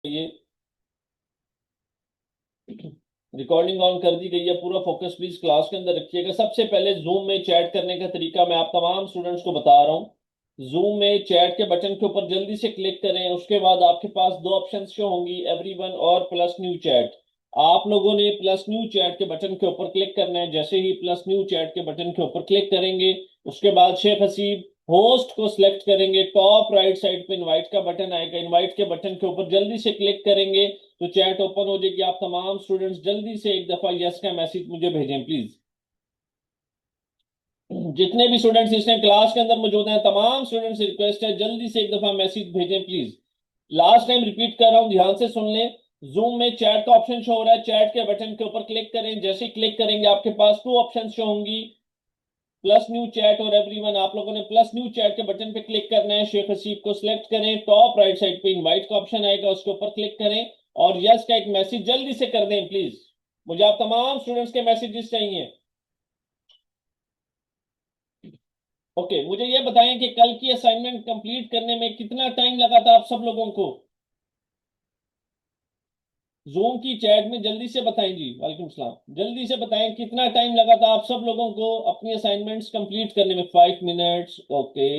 ये recording on कर दी गई है। पूरा फोकस प्लीज क्लास के अंदर रखिएगा। सबसे पहले जूम में चैट करने का तरीका मैं आप तमाम स्टूडेंट्स को बता रहा हूँ। जूम में चैट के बटन के ऊपर जल्दी से क्लिक करें। उसके बाद आपके पास दो ऑप्शन शो होंगी, एवरीवन और प्लस न्यू चैट। आप लोगों ने प्लस न्यू चैट के बटन के ऊपर क्लिक करना है। जैसे ही प्लस न्यू चैट के बटन के ऊपर क्लिक करेंगे, उसके बाद शेख हसीब होस्ट को सिलेक्ट करेंगे। टॉप राइट साइड पे इनवाइट का बटन आएगा, इनवाइट के बटन के ऊपर जल्दी से क्लिक करेंगे तो चैट ओपन हो जाएगी। आप तमाम स्टूडेंट्स जल्दी से एक दफा यस का मैसेज मुझे भेजें प्लीज। जितने भी स्टूडेंट्स इस टाइम क्लास के अंदर मौजूद हैं, तमाम स्टूडेंट्स से रिक्वेस्ट है जल्दी से एक दफा मैसेज भेजें प्लीज। लास्ट टाइम रिपीट कर रहा हूं, ध्यान से सुन लें। जूम में चैट का ऑप्शन शो हो रहा है, चैट के बटन के ऊपर क्लिक करें। जैसे ही क्लिक करेंगे आपके पास टू ऑप्शन शो होंगी, प्लस न्यू चैट और एवरीवन। आप लोगों ने प्लस न्यू चैट के बटन पे क्लिक करना है। शेख हसीब को सिलेक्ट करें। टॉप राइट साइड पे इनवाइट का ऑप्शन आएगा, उसके ऊपर क्लिक करें और यस का एक मैसेज जल्दी से कर दें प्लीज। मुझे आप तमाम स्टूडेंट्स के मैसेजेस चाहिए। ओके, मुझे ये बताएं कि कल की असाइनमेंट कंप्लीट करने में कितना टाइम लगा था आप सब लोगों को। जूम की चैट में जल्दी से बताएं जी। वालेकुम सलाम। जल्दी से बताएं कितना टाइम लगा था आप सब लोगों को अपनी असाइनमेंट्स कंप्लीट करने में। 5 minutes okay,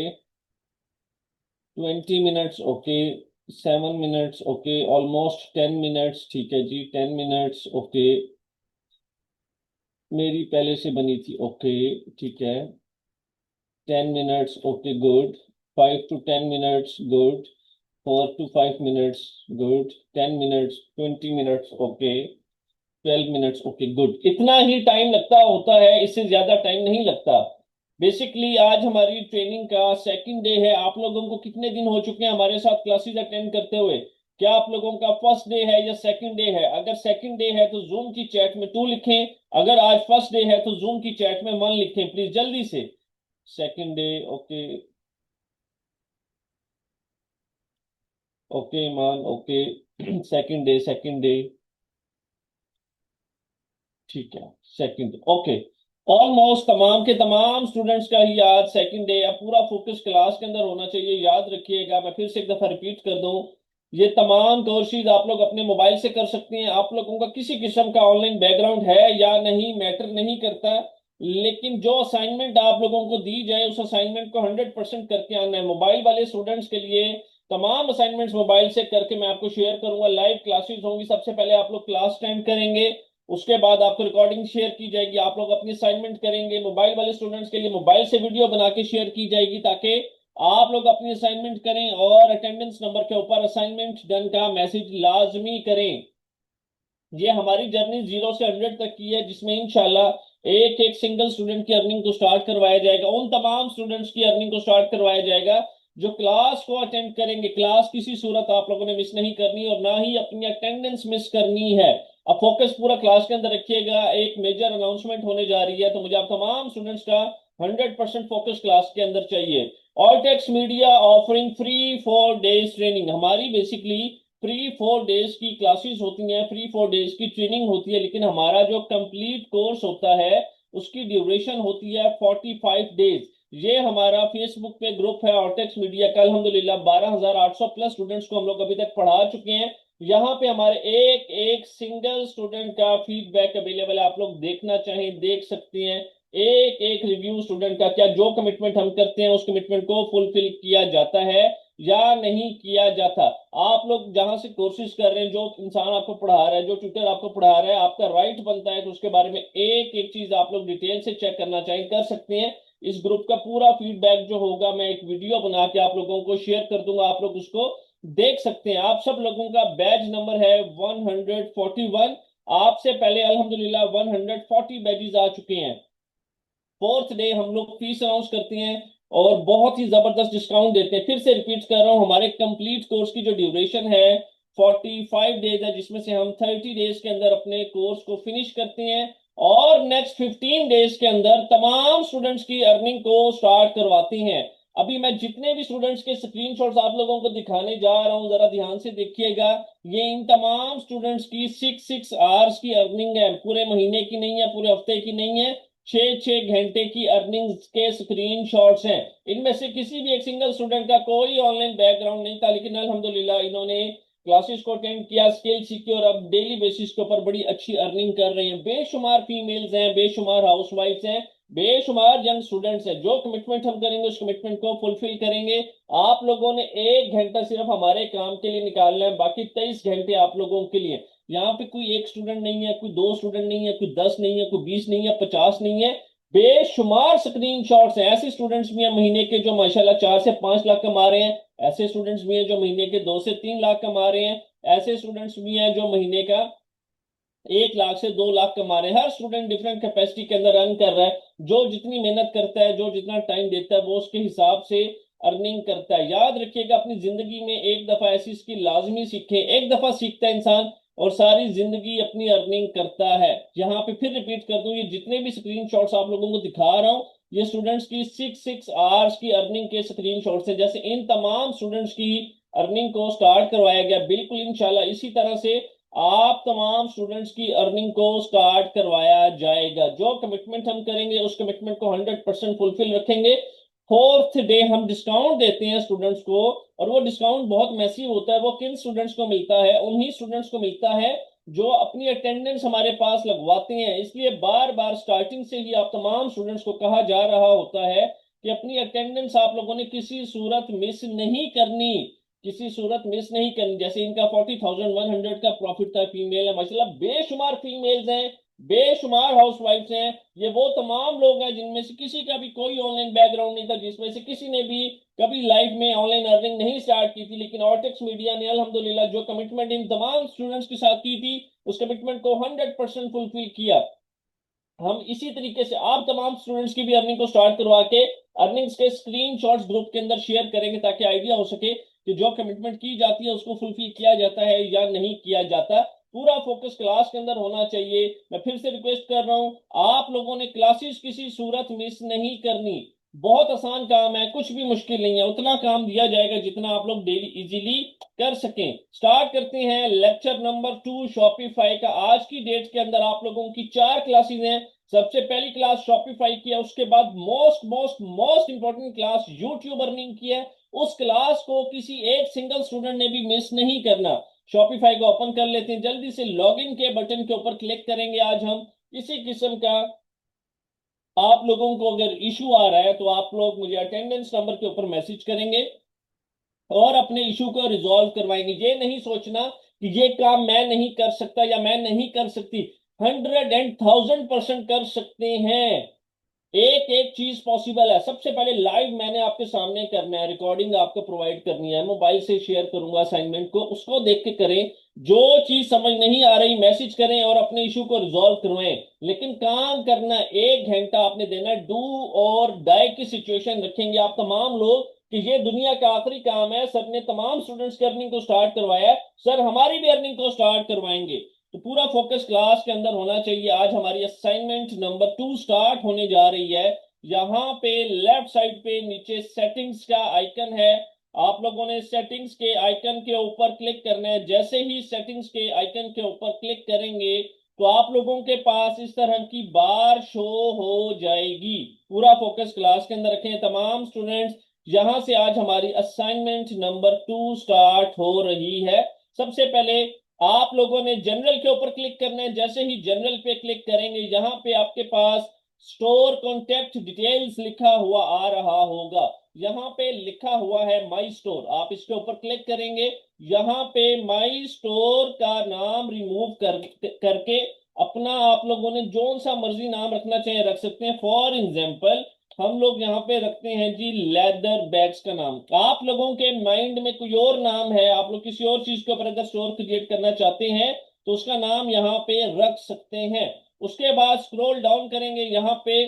20 minutes okay, 7 minutes okay, almost 10 minutes. ठीक है जी, 10 मिनट्स ओके। मेरी पहले से बनी थी ओके, ठीक है। 10 minutes okay, good. 5 to 10 minutes good. 4 to 5 minutes good. 10 minutes, 20 minutes okay, 12 minutes okay, good. इतना ही टाइम लगता होता है, इससे ज्यादा टाइम नहीं लगता। बेसिकली आज हमारी ट्रेनिंग का सेकंड डे है। आप लोगों को कितने दिन हो चुके हैं हमारे साथ क्लासेस अटेंड करते हुए? क्या आप लोगों का फर्स्ट डे है या सेकंड डे है? अगर सेकंड डे है तो जूम की चैट में 2 लिखें। अगर आज फर्स्ट डे है तो जूम की चैट में 1 लिखें प्लीज, जल्दी से। सेकंड डे ओके, ओके मान okay. Second day, second day, ठीक है। Second okay. ऑलमोस्ट तमाम के तमाम स्टूडेंट्स का ही आज सेकंड डे। अब पूरा फोकस क्लास के अंदर होना चाहिए, याद रखिएगा। मैं फिर से एक दफा रिपीट कर दूं, ये तमाम कोर्सेज आप लोग अपने मोबाइल से कर सकते हैं। आप लोगों का किसी किस्म का ऑनलाइन बैकग्राउंड है या नहीं मैटर नहीं करता, लेकिन जो असाइनमेंट आप लोगों को दी जाए उस असाइनमेंट को 100% करके आना है। मोबाइल वाले स्टूडेंट्स के लिए तमाम असाइनमेंट्स मोबाइल से करके मैं आपको शेयर करूंगा। लाइव क्लासेस होंगी। सबसे पहले आप लोग क्लास अटेंड करेंगे, उसके बाद आपको रिकॉर्डिंग शेयर की जाएगी। आप लोग अपनी असाइनमेंट करेंगे। मोबाइल वाले स्टूडेंट्स के लिए मोबाइल से वीडियो बना के शेयर की जाएगी ताकि आप लोग अपनी असाइनमेंट करें और अटेंडेंस नंबर के ऊपर असाइनमेंट डन का मैसेज लाजमी करें। ये हमारी जर्नी 0 से 100 तक की है, जिसमें इंशाल्लाह एक एक सिंगल स्टूडेंट की अर्निंग को स्टार्ट करवाया जाएगा। उन तमाम स्टूडेंट्स की अर्निंग को स्टार्ट करवाया जाएगा जो क्लास को अटेंड करेंगे। क्लास किसी सूरत आप लोगों ने मिस नहीं करनी और ना ही अपनी अटेंडेंस मिस करनी है। अब फोकस पूरा क्लास के अंदर रखिएगा। एक मेजर अनाउंसमेंट होने जा रही है, तो मुझे आप तमाम स्टूडेंट्स का 100% फोकस क्लास के अंदर चाहिए। Alltex media offering free 4 days training. हमारी बेसिकली फ्री 4 डेज की क्लासेस होती हैं, फ्री 4 डेज की ट्रेनिंग होती है, लेकिन हमारा जो कंप्लीट कोर्स होता है उसकी ड्यूरेशन होती है 45 डेज। ये हमारा फेसबुक पे ग्रुप है ऑर्टेक्स मीडिया का। अल्हम्दुलिल्लाह 12,800 प्लस स्टूडेंट्स को हम लोग अभी तक पढ़ा चुके हैं। यहाँ पे हमारे एक एक सिंगल स्टूडेंट का फीडबैक अवेलेबल है। आप लोग देखना चाहें देख सकते हैं। एक एक रिव्यू स्टूडेंट का, क्या जो कमिटमेंट हम करते हैं उस कमिटमेंट को फुलफिल किया जाता है या नहीं किया जाता। आप लोग जहां से कोर्सेज कर रहे हैं, जो इंसान आपको पढ़ा रहा है, जो ट्यूटर आपको पढ़ा रहा है, आपका राइट बनता है कि उसके बारे में एक एक चीज आप लोग डिटेल से चेक करना चाहें कर सकते हैं। इस ग्रुप का पूरा फीडबैक जो होगा मैं एक वीडियो बना के आप लोगों को शेयर कर दूंगा, आप लोग उसको देख सकते हैं। आप सब लोगों का बैच नंबर है 141। आपसे पहले अल्हम्दुलिल्लाह 140 बैचेस आ चुके हैं। फोर्थ डे हम लोग फीस अनाउंस करते हैं और बहुत ही जबरदस्त डिस्काउंट देते हैं। फिर से रिपीट कर रहा हूं, हमारे कंप्लीट कोर्स की जो ड्यूरेशन है 45 डेज है, जिसमें से हम 30 डेज के अंदर अपने कोर्स को फिनिश करते हैं और नेक्स्ट 15 डेज के अंदर तमाम स्टूडेंट्स की अर्निंग को स्टार्ट करवाते हैं। अभी मैं जितने भी स्टूडेंट्स के स्क्रीनशॉट्स आप लोगों को दिखाने जा रहा हूं, जरा ध्यान से देखिएगा। ये इन तमाम स्टूडेंट्स की 6 6 आवर्स की अर्निंग है, पूरे महीने की नहीं है, पूरे हफ्ते की नहीं है। 6 6 घंटे की अर्निंग के स्क्रीनशॉट्स हैं। इनमें से किसी भी एक सिंगल स्टूडेंट का कोई ऑनलाइन बैकग्राउंड नहीं था, लेकिन अल्हम्दुलिल्लाह इन्होंने क्लासेस को अटेंड किया, स्किल सीखी और अब डेली बेसिस के ऊपर बड़ी अच्छी अर्निंग कर रहे हैं। बेशुमार फीमेल्स हैं, बेशुमार हाउसवाइफ्स हैं, बेशुमार यंग स्टूडेंट्स हैं। जो कमिटमेंट हम करेंगे उस कमिटमेंट को फुलफिल करेंगे। आप लोगों ने 1 घंटा सिर्फ हमारे काम के लिए निकालना है, बाकी 23 घंटे आप लोगों के लिए। यहाँ पे कोई एक स्टूडेंट नहीं है, कोई दो स्टूडेंट नहीं है, कोई 10 नहीं है, कोई 20 नहीं है, 50 नहीं है। बेशुमार स्क्रीन शॉट्स हैं। ऐसे स्टूडेंट्स भी हैं महीने के जो माशाल्लाह 4 से 5 लाख कमा रहे हैं। ऐसे स्टूडेंट्स भी हैं जो महीने के 2 से 3 लाख कमा रहे हैं। ऐसे स्टूडेंट्स भी हैं जो महीने का 1 लाख से 2 लाख कमा रहे हैं। हर स्टूडेंट डिफरेंट कैपेसिटी के अंदर अर्न कर रहा है। जो जितनी मेहनत करता है, जो जितना टाइम देता है, वो उसके हिसाब से अर्निंग करता है। याद रखिएगा, अपनी जिंदगी में एक दफा ऐसी स्किल लाजमी सीखें। एक दफा सीखता है इंसान और सारी जिंदगी अपनी अर्निंग करता है। यहाँ पे फिर रिपीट कर दूं, ये जितने भी स्क्रीन शॉट्स आप लोगों को दिखा रहा हूँ, ये स्टूडेंट्स की 6 6 आवर्स की अर्निंग के स्क्रीन शॉट्स हैं। जैसे इन तमाम स्टूडेंट्स की अर्निंग को स्टार्ट करवाया गया, बिल्कुल इंशाल्लाह इसी तरह से आप तमाम स्टूडेंट्स की अर्निंग को स्टार्ट करवाया जाएगा। जो कमिटमेंट हम करेंगे उस कमिटमेंट को 100% फुलफिल रखेंगे। फोर्थ डे हम डिस्काउंट देते हैं स्टूडेंट्स को, और वो डिस्काउंट बहुत मैसिव होता है। वो किन स्टूडेंट्स को मिलता है? उन्हीं स्टूडेंट्स को मिलता है जो अपनी अटेंडेंस हमारे पास लगवाते हैं। इसलिए बार बार स्टार्टिंग से ही आप तमाम स्टूडेंट्स को कहा जा रहा होता है कि अपनी अटेंडेंस आप लोगों ने किसी सूरत मिस नहीं करनी, किसी सूरत मिस नहीं करनी। जैसे इनका 40,100 का प्रॉफिट था। फीमेल है माशाल्लाह, बेशुमार फीमेल्स हैं, बेशुमार हाउसवाइफ्स हैं। ये वो तमाम लोग हैं जिनमें से किसी का भी कोई ऑनलाइन बैकग्राउंड नहीं था, जिसमें से किसी ने भी कभी लाइफ में ऑनलाइन अर्निंग नहीं स्टार्ट की थी। लेकिन ऑर्टेक्स मीडिया ने अल्हम्दुलिल्लाह जो कमिटमेंट इन तमाम स्टूडेंट्स के साथ की थी, उस कमिटमेंट को 100% फुलफिल किया। हम इसी तरीके से आप तमाम स्टूडेंट्स की भी अर्निंग को स्टार्ट करवा के अर्निंग्स के स्क्रीनशॉट्स ग्रुप के अंदर शेयर करेंगे, ताकि आइडिया हो सके कि जो कमिटमेंट की जाती है उसको फुलफिल किया जाता है या नहीं किया जाता। पूरा फोकस क्लास के अंदर होना चाहिए। मैं फिर से रिक्वेस्ट कर रहा हूं, आप लोगों ने क्लासेस किसी सूरत मिस नहीं करनी। बहुत आसान काम है, कुछ भी मुश्किल नहीं है। उतना काम दिया जाएगा जितना आप लोग डेली इजीली कर सकें। स्टार्ट करते हैं लेक्चर नंबर 2 शॉपिफाई का। आज की डेट के अंदर आप लोगों की 4 क्लासेस हैं। सबसे पहली क्लास शॉपिफाई की है, उसके बाद most most most important class YouTube earning की है। उस क्लास को किसी एक सिंगल स्टूडेंट ने भी मिस नहीं करना। शॉपिफाई को ओपन कर लेते हैं, जल्दी से लॉगिन के बटन के ऊपर क्लिक करेंगे। आज हम किसी किस्म का आप लोगों को अगर इशू आ रहा है तो आप लोग मुझे अटेंडेंस नंबर के ऊपर मैसेज करेंगे और अपने इशू को रिजॉल्व करवाएंगे। ये नहीं सोचना कि ये काम मैं नहीं कर सकता या मैं नहीं कर सकती। 100 and 1000% कर सकते हैं। एक एक चीज पॉसिबल है। सबसे पहले लाइव मैंने आपके सामने करना है, रिकॉर्डिंग आपको प्रोवाइड करनी है, मोबाइल से शेयर करूंगा असाइनमेंट को, उसको देख के करें। जो चीज समझ नहीं आ रही मैसेज करें और अपने इशू को रिजॉल्व करवाएं। लेकिन काम करना 1 घंटा आपने देना। डू और डाई की सिचुएशन रखेंगे आप तमाम लोग कि ये दुनिया का आखिरी काम है। सर ने तमाम स्टूडेंट्स की अर्निंग को स्टार्ट करवाया है, सर हमारी भी अर्निंग को स्टार्ट करवाएंगे। तो पूरा फोकस क्लास के अंदर होना चाहिए। आज हमारी असाइनमेंट नंबर 2 स्टार्ट होने जा रही है। यहाँ पे लेफ्ट साइड पे नीचे सेटिंग्स का आइकन है। आप लोगों ने सेटिंग्स के आइकन के ऊपर क्लिक करना है। जैसे ही सेटिंग्स के आइकन के ऊपर क्लिक करेंगे तो आप लोगों के पास इस तरह की बार शो हो जाएगी। पूरा फोकस क्लास के अंदर रखें तमाम स्टूडेंट्स। यहां से आज हमारी असाइनमेंट नंबर 2 स्टार्ट हो रही है। सबसे पहले आप लोगों ने जनरल के ऊपर क्लिक करना है। जैसे ही जनरल पे क्लिक करेंगे, यहाँ पे आपके पास स्टोर कॉन्टेक्ट डिटेल्स लिखा हुआ आ रहा होगा। यहाँ पे लिखा हुआ है माई स्टोर, आप इसके ऊपर क्लिक करेंगे। यहाँ पे माई स्टोर का नाम रिमूव करके अपना आप लोगों ने जो सा मर्जी नाम रखना चाहे रख सकते हैं। फॉर एग्जाम्पल हम लोग यहाँ पे रखते हैं जी लेदर बैग्स का नाम। आप लोगों के माइंड में कोई और नाम है, आप लोग किसी और चीज के ऊपर अगर स्टोर क्रिएट करना चाहते हैं तो उसका नाम यहाँ पे रख सकते हैं। उसके बाद स्क्रॉल डाउन करेंगे, यहाँ पे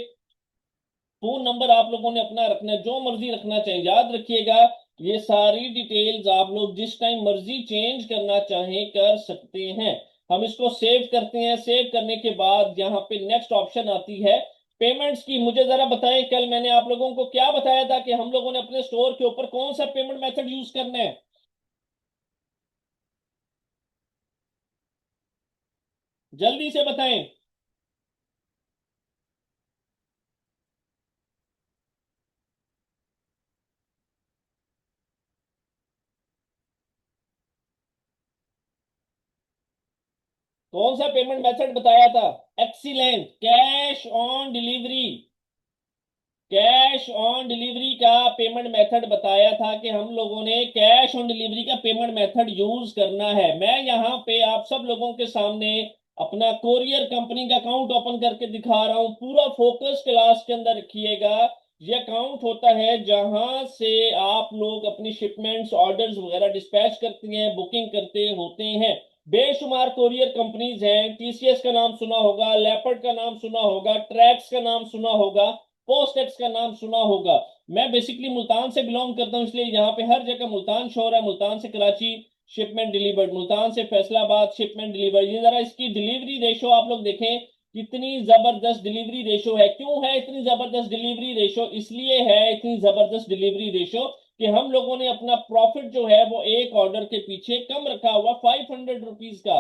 फोन नंबर आप लोगों ने अपना रखना है, जो मर्जी रखना चाहिए। याद रखिएगा, ये सारी डिटेल्स आप लोग जिस टाइम मर्जी चेंज करना चाहें कर सकते हैं। हम इसको सेव करते हैं। सेव करने के बाद यहाँ पे नेक्स्ट ऑप्शन आती है पेमेंट्स की। मुझे जरा बताएं, कल मैंने आप लोगों को क्या बताया था कि हम लोगों ने अपने स्टोर के ऊपर कौन सा पेमेंट मेथड यूज करना है? जल्दी से बताएं। कौन सा पेमेंट मेथड बताया था? Excellent, cash on delivery. Cash on delivery का पेमेंट मेथड बताया था कि हम लोगों ने कैश ऑन डिलीवरी का पेमेंट मेथड यूज करना है। मैं यहाँ पे आप सब लोगों के सामने अपना कोरियर कंपनी का अकाउंट ओपन करके दिखा रहा हूँ। पूरा फोकस क्लास के अंदर रखिएगा। ये अकाउंट होता है जहां से आप लोग अपनी शिपमेंट्स, ऑर्डर्स वगैरह डिस्पैच करती हैं, बुकिंग करते होते हैं। बेशुमार कोरियर कंपनीज हैं। टीसीएस का नाम सुना होगा, लेपर्ड का नाम सुना होगा, ट्रैक्स का नाम सुना होगा, पोस्ट एक्स का नाम सुना होगा। मैं बेसिकली मुल्तान से बिलोंग करता हूं, इसलिए यहाँ पे हर जगह मुल्तान शो रहा है। मुल्तान से कराची शिपमेंट डिलीवर्ड, मुल्तान से फैसलाबाद शिपमेंट डिलीवर्ड। ये जरा इसकी डिलीवरी रेशो आप लोग देखें, कितनी जबरदस्त डिलीवरी रेशो है। क्यों है इतनी जबरदस्त डिलीवरी रेशो? इसलिए है इतनी जबरदस्त डिलीवरी रेशो कि हम लोगों ने अपना प्रॉफिट जो है वो एक ऑर्डर के पीछे कम रखा हुआ, 500 रुपीज का।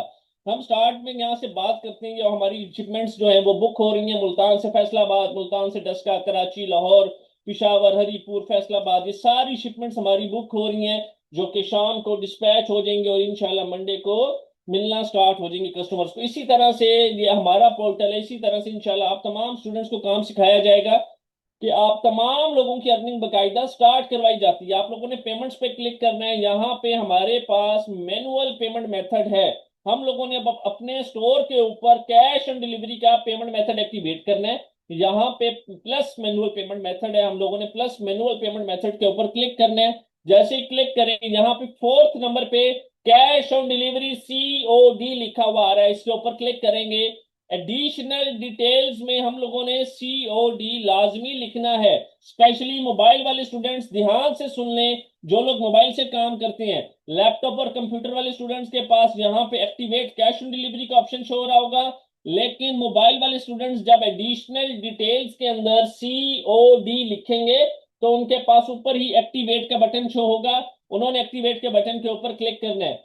हम स्टार्ट में यहाँ से बात करते हैं, ये हमारी शिपमेंट्स जो है वो बुक हो रही हैं मुल्तान से फैसलाबाद, मुल्तान से डस्का, कराची, लाहौर, पिशावर, हरीपुर, फैसलाबाद, ये सारी शिपमेंट्स हमारी बुक हो रही हैं, जो कि शाम को डिस्पैच हो जाएंगे और इंशाल्लाह मंडे को मिलना स्टार्ट हो जाएंगे कस्टमर्स को। इसी तरह से ये हमारा पोर्टल है। इसी तरह से इंशाल्लाह आप तमाम स्टूडेंट्स को काम सिखाया जाएगा कि आप तमाम लोगों की अर्निंग बकायदा स्टार्ट करवाई जाती है। आप लोगों ने पेमेंट्स पे क्लिक करना है। यहाँ पे हमारे पास मैनुअल पेमेंट मेथड है। हम लोगों ने अब अपने स्टोर के ऊपर कैश ऑन डिलीवरी का पेमेंट मेथड एक्टिवेट करना है। यहाँ पे प्लस मैनुअल पेमेंट मेथड है, हम लोगों ने प्लस मैनुअल पेमेंट मेथड के ऊपर क्लिक करना है। जैसे ही क्लिक करेंगे यहाँ पे फोर्थ नंबर पे कैश ऑन डिलीवरी COD लिखा हुआ आ रहा है, इसके ऊपर क्लिक करेंगे। एडिशनल डिटेल्स में हम लोगों ने COD लाजमी लिखना है। स्पेशली मोबाइल वाले स्टूडेंट्स ध्यान से सुन लें, जो लोग मोबाइल से काम करते हैं, लैपटॉप और कंप्यूटर वाले स्टूडेंट्स के पास यहाँ पे एक्टिवेट कैश ऑन डिलीवरी का ऑप्शन शो हो रहा होगा। लेकिन मोबाइल वाले स्टूडेंट्स जब एडिशनल डिटेल्स के अंदर COD लिखेंगे तो उनके पास ऊपर ही एक्टिवेट का बटन शो होगा। उन्होंने एक्टिवेट के बटन के ऊपर क्लिक करना है।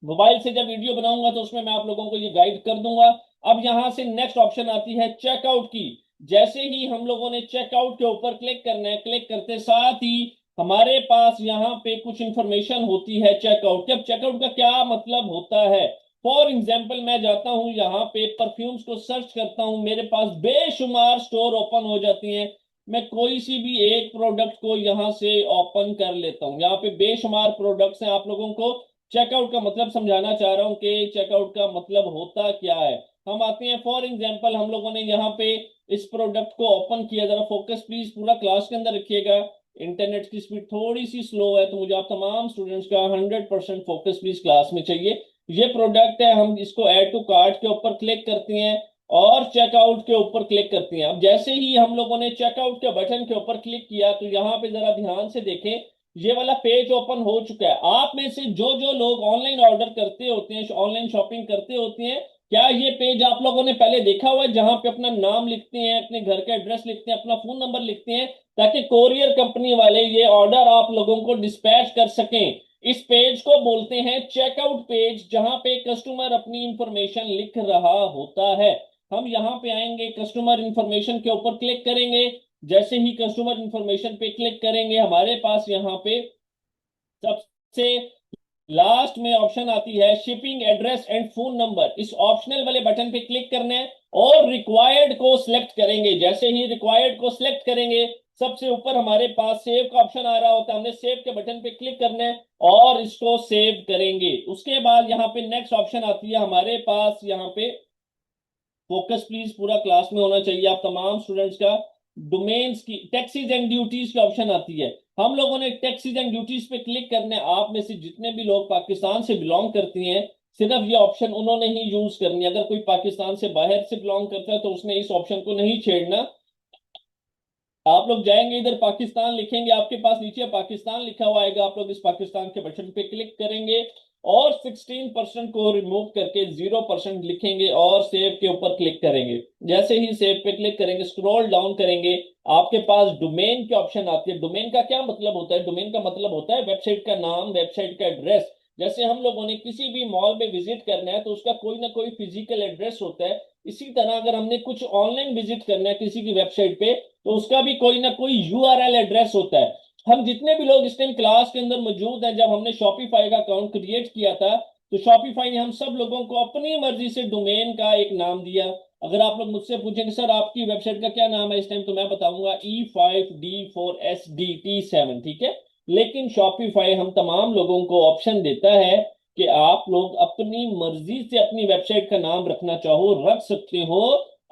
मोबाइल से जब वीडियो बनाऊंगा तो उसमें मैं आप लोगों को ये गाइड कर दूंगा। अब यहां से नेक्स्ट ऑप्शन आती है चेकआउट की। जैसे ही हम लोगों ने चेकआउट के ऊपर क्लिक करना है, क्लिक करते साथ ही हमारे पास यहाँ पे कुछ इंफॉर्मेशन होती है चेकआउट के। अब चेकआउट का क्या मतलब होता है? फॉर एग्जाम्पल मैं जाता हूँ यहाँ पे परफ्यूम्स को सर्च करता हूँ, मेरे पास बेशुमार स्टोर ओपन हो जाती हैं। मैं कोई सी भी एक प्रोडक्ट को यहाँ से ओपन कर लेता हूँ। यहाँ पे बेशुमार प्रोडक्ट्स हैं। आप लोगों को चेकआउट का मतलब समझाना चाह रहा हूं कि चेकआउट का मतलब होता क्या है। हम आते हैं, फॉर एग्जांपल हम लोगों ने यहाँ पे इस प्रोडक्ट को ओपन किया। जरा फोकस प्लीज पूरा क्लास के अंदर रखिएगा। इंटरनेट की स्पीड थोड़ी सी स्लो है तो मुझे आप तमाम स्टूडेंट्स का 100% फोकस प्लीज क्लास में चाहिए। ये प्रोडक्ट है, हम इसको ऐड टू कार्ट के ऊपर क्लिक करते हैं और चेकआउट के ऊपर क्लिक करते हैं। अब जैसे ही हम लोगों ने चेकआउट के बटन के ऊपर क्लिक किया तो यहाँ पे जरा ध्यान से देखें, ये वाला पेज ओपन हो चुका है। आप में से जो जो लोग ऑनलाइन ऑर्डर करते होते हैं, ऑनलाइन शॉपिंग करते होते हैं, क्या ये पेज आप लोगों ने पहले देखा हुआ है, जहां पे अपना नाम लिखते हैं, अपने घर का एड्रेस लिखते हैं, अपना फोन नंबर लिखते हैं, ताकि कोरियर कंपनी वाले ये ऑर्डर आप लोगों को डिस्पैच कर सकें? इस पेज को बोलते हैं चेकआउट पेज, जहां पे कस्टमर अपनी इंफॉर्मेशन लिख रहा होता है। हम यहाँ पे आएंगे, कस्टमर इंफॉर्मेशन के ऊपर क्लिक करेंगे। जैसे ही कस्टमर इंफॉर्मेशन पे क्लिक करेंगे, हमारे पास यहाँ पे सबसे लास्ट में ऑप्शन आती है shipping address and phone number. इस ऑप्शनल वाले बटन पे क्लिक करना है और रिक्वायर्ड को सिलेक्ट करेंगे। जैसे ही रिक्वायर्ड को सिलेक्ट करेंगे, सबसे ऊपर हमारे पास सेव का ऑप्शन आ रहा होता है। हमने सेव के बटन पे क्लिक करना है और इसको सेव करेंगे। उसके बाद यहाँ पे नेक्स्ट ऑप्शन आती है हमारे पास, यहाँ पे फोकस प्लीज पूरा क्लास में होना चाहिए आप तमाम स्टूडेंट्स का। डोमेन्स की टैक्सीज एंड ड्यूटीज की ऑप्शन आती है। हम लोगों ने टैक्सीज एंड ड्यूटीज पे क्लिक करने, आप में से जितने भी लोग पाकिस्तान से बिलोंग करती हैं, सिर्फ ये ऑप्शन उन्होंने ही यूज करनी है। अगर कोई पाकिस्तान से बाहर से बिलोंग करता है तो उसने इस ऑप्शन को नहीं छेड़ना। आप लोग जाएंगे इधर पाकिस्तान लिखेंगे, आपके पास नीचे पाकिस्तान लिखा हुआ आएगा, आप लोग इस पाकिस्तान के बटन पे क्लिक करेंगे और 16% को रिमूव करके 0% लिखेंगे और सेव के ऊपर क्लिक करेंगे। जैसे ही सेव पे क्लिक करेंगे, स्क्रॉल डाउन करेंगे, आपके पास डोमेन की ऑप्शन आती है। डोमेन का क्या मतलब होता है? डोमेन का मतलब होता है वेबसाइट का नाम, वेबसाइट का एड्रेस। जैसे हम लोगों ने किसी भी मॉल में विजिट करना है तो उसका कोई ना कोई फिजिकल एड्रेस होता है। इसी तरह अगर हमने कुछ ऑनलाइन विजिट करना है किसी की वेबसाइट पे तो उसका भी कोई ना कोई URL एड्रेस होता है। हम जितने भी लोग इस टाइम क्लास के अंदर मौजूद हैं, जब हमने शॉपिफाई का अकाउंट क्रिएट किया था तो शॉपिफाई ने हम सब लोगों को अपनी मर्जी से डोमेन का एक नाम दिया। अगर आप लोग मुझसे पूछेंगे सर आपकी वेबसाइट का क्या नाम है इस टाइम, तो मैं बताऊंगा E5D4SD T7, ठीक है। लेकिन शॉपिफाई हम तमाम लोगों को ऑप्शन देता है कि आप लोग अपनी मर्जी से अपनी वेबसाइट का नाम रखना चाहो रख सकते हो,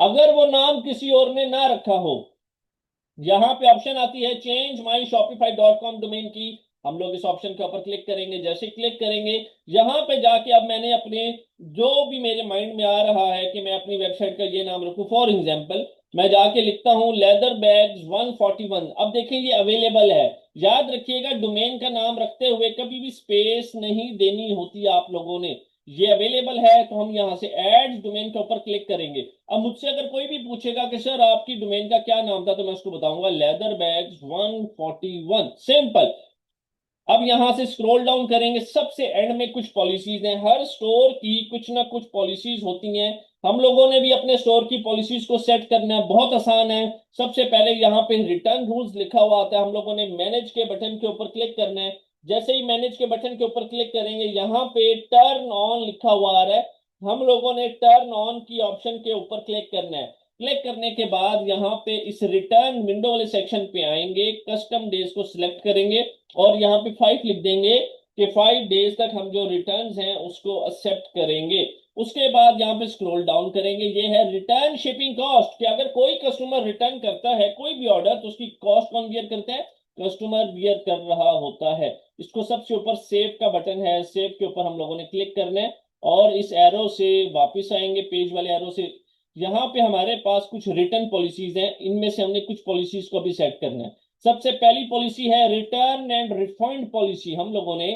अगर वो नाम किसी और ने ना रखा हो। यहाँ पे ऑप्शन आती है change my Shopify dot com domain की। हम लोग इस ऑप्शन के ऊपर क्लिक करेंगे, जैसे क्लिक करेंगे यहाँ पे जाके अब मैंने अपने जो भी मेरे माइंड में आ रहा है कि मैं अपनी वेबसाइट का ये नाम रखूं, फॉर एग्जांपल मैं जाके लिखता हूं लेदर बैग्स 141। अब देखिए ये अवेलेबल है। याद रखिएगा डोमेन का नाम रखते हुए कभी भी स्पेस नहीं देनी होती आप लोगों ने। ये अवेलेबल है तो हम यहाँ से ऐड डोमेन के ऊपर क्लिक करेंगे। अब मुझसे अगर कोई भी पूछेगा कि सर आपकी डोमेन का क्या नाम था, तो मैं उसको बताऊंगा लेदर बैग्स 141, सिंपल। अब यहां से स्क्रॉल डाउन करेंगे, सबसे एंड में कुछ पॉलिसीज हैं। हर स्टोर की कुछ ना कुछ पॉलिसीज होती हैं। हम लोगों ने भी अपने स्टोर की पॉलिसीज को सेट करना है, बहुत आसान है। सबसे पहले यहाँ पे रिटर्न रूल्स लिखा हुआ आता है, हम लोगों ने मैनेज के बटन के ऊपर क्लिक करना है। जैसे ही मैनेज के बटन के ऊपर क्लिक करेंगे यहाँ पे टर्न ऑन लिखा हुआ आ रहा है, हम लोगों ने टर्न ऑन की ऑप्शन के ऊपर क्लिक करना है। क्लिक करने के बाद यहाँ पे इस रिटर्न विंडो वाले सेक्शन पे आएंगे, कस्टम डेज को सिलेक्ट करेंगे और यहाँ पे 5 लिख देंगे कि 5 डेज तक हम जो रिटर्न्स हैं उसको एक्सेप्ट करेंगे। उसके बाद यहाँ पे स्क्रॉल डाउन करेंगे, ये है रिटर्न शिपिंग कॉस्ट, कि अगर कोई कस्टमर रिटर्न करता है कोई भी ऑर्डर तो उसकी कॉस्ट कौन बियर करता है, कस्टमर बियर कर रहा होता है। इसको सबसे ऊपर सेव का बटन है, सेव के ऊपर हम लोगों ने क्लिक करना है और इस एरो से वापस आएंगे, पेज वाले एरो से। यहाँ पे हमारे पास कुछ रिटर्न पॉलिसीज हैं, इनमें से हमने कुछ पॉलिसीज को भी सेट करना है। सबसे पहली पॉलिसी है रिटर्न एंड रिफंड पॉलिसी। हम लोगों ने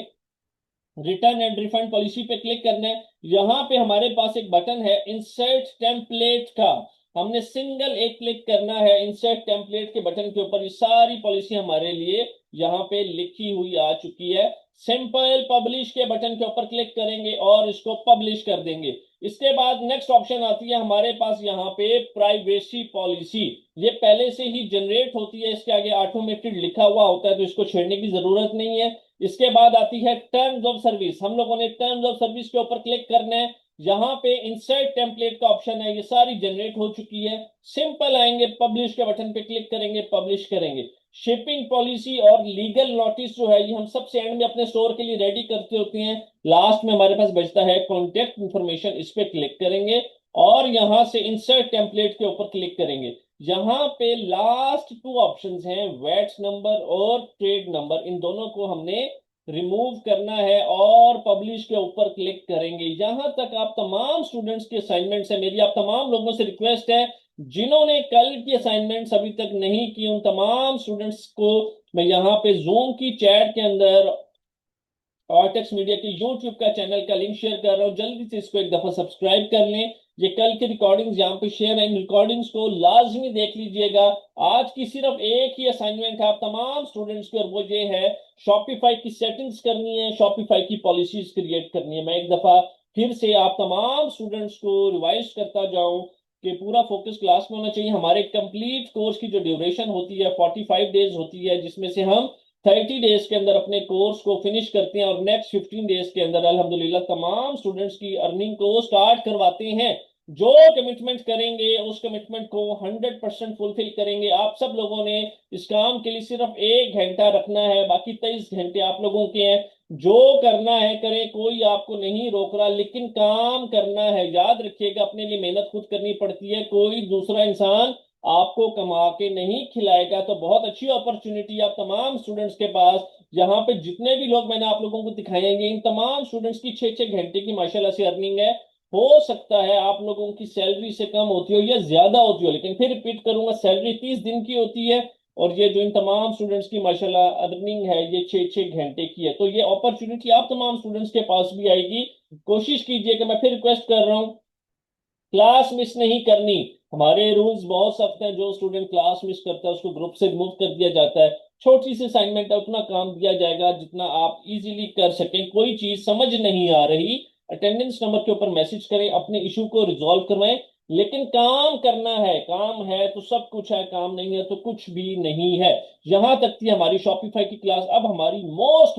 रिटर्न एंड रिफंड पॉलिसी पे क्लिक करना है। यहाँ पे हमारे पास एक बटन है इंसर्ट टेम्पलेट का, हमने सिंगल एक क्लिक करना है इंसर्ट टेम्पलेट के बटन के ऊपर। ये सारी पॉलिसी हमारे लिए यहाँ पे लिखी हुई आ चुकी है। सिंपल पब्लिश के बटन के ऊपर क्लिक करेंगे और इसको पब्लिश कर देंगे। इसके बाद नेक्स्ट ऑप्शन आती है हमारे पास यहाँ पे प्राइवेसी पॉलिसी। ये पहले से ही जनरेट होती है, इसके आगे ऑटोमेटेड लिखा हुआ होता है तो इसको छेड़ने की जरूरत नहीं है। इसके बाद आती है टर्म्स ऑफ सर्विस, हम लोगों ने टर्म्स ऑफ सर्विस के ऊपर क्लिक करना है। यहाँ पे इंसर्ट टेम्पलेट का ऑप्शन है, ये सारी जनरेट हो चुकी है। सिंपल आएंगे पब्लिश के बटन पे क्लिक करेंगे, पब्लिश करेंगे। शिपिंग पॉलिसी और लीगल नोटिस जो है ये हम सबसे एंड में अपने स्टोर के लिए रेडी करते होते हैं। लास्ट में हमारे पास बचता है कॉन्टेक्ट इंफॉर्मेशन, इस पे क्लिक करेंगे और यहां से इंसर्ट टेम्पलेट के ऊपर क्लिक करेंगे। यहाँ पे लास्ट 2 ऑप्शंस हैं, वैट नंबर और ट्रेड नंबर, इन दोनों को हमने रिमूव करना है और पब्लिश के ऊपर क्लिक करेंगे। यहां तक आप तमाम स्टूडेंट्स की असाइनमेंट्स है, मेरी आप तमाम लोगों से रिक्वेस्ट है जिन्होंने कल की असाइनमेंट्स अभी तक नहीं की उन तमाम स्टूडेंट्स को मैं यहाँ पे जूम की चैट के अंदर आर्टेक्स मीडिया के यूट्यूब का चैनल का लिंक शेयर कर रहा हूँ, जल्दी से इसको एक दफा सब्सक्राइब कर लें। ये कल की रिकॉर्डिंग्स यहाँ पे शेयर है, इन रिकॉर्डिंग्स को लाजमी देख लीजिएगा। आज की सिर्फ एक ही असाइनमेंट है आप तमाम स्टूडेंट्स की और वो ये है शॉपिफाई की सेटिंग्स करनी है, शॉपिफाई की पॉलिसीज क्रिएट करनी है। मैं एक दफा फिर से आप तमाम स्टूडेंट्स को रिवाइज करता जाऊं कि पूरा फोकस क्लास में होना चाहिए। हमारे कंप्लीट कोर्स की जो ड्यूरेशन होती है 45 डेज होती है, जिसमें से हम 30 डेज के अंदर अपने कोर्स को फिनिश करते हैं और नेक्स्ट 15 डेज के अंदर अल्हम्दुलिल्लाह तमाम स्टूडेंट्स की अर्निंग को स्टार्ट करवाते हैं। जो कमिटमेंट करेंगे उस कमिटमेंट को 100% फुलफिल करेंगे। आप सब लोगों ने इस काम के लिए सिर्फ 1 घंटा रखना है, बाकी 23 घंटे आप लोगों के हैं। जो करना है करें, कोई आपको नहीं रोक रहा, लेकिन काम करना है। याद रखिएगा अपने लिए मेहनत खुद करनी पड़ती है, कोई दूसरा इंसान आपको कमा के नहीं खिलाएगा। तो बहुत अच्छी अपॉर्चुनिटी आप तमाम स्टूडेंट्स के पास, यहाँ पे जितने भी लोग मैंने आप लोगों को दिखाएंगे इन तमाम स्टूडेंट्स की 6-6 घंटे की माशाल्लाह से अर्निंग है। हो सकता है आप लोगों की सैलरी से कम होती हो या ज्यादा होती हो, लेकिन फिर रिपीट करूंगा सैलरी 30 दिन की होती है और ये जो इन तमाम स्टूडेंट्स की माशाल्लाह अर्निंग है ये 6-6 घंटे की है। तो ये अपॉर्चुनिटी आप तमाम स्टूडेंट्स के पास भी आएगी। कोशिश कीजिएगा, मैं फिर रिक्वेस्ट कर रहा हूँ क्लास मिस नहीं करनी। हमारे रूल्स बहुत सख्त हैं, जो स्टूडेंट क्लास मिस करता है उसको ग्रुप से रिमूव कर दिया जाता है। छोटी सी असाइनमेंट है, उतना काम दिया जाएगा जितना आप इजीली कर सकें। कोई चीज समझ नहीं आ रही, अटेंडेंस नंबर के ऊपर मैसेज करें, अपने इशू को रिजॉल्व करवाएं। लेकिन काम करना है, काम है तो सब कुछ है, काम नहीं है तो कुछ भी नहीं है। यहां तक थी हमारी शॉपिफाई की क्लास। अब हमारी मोस्ट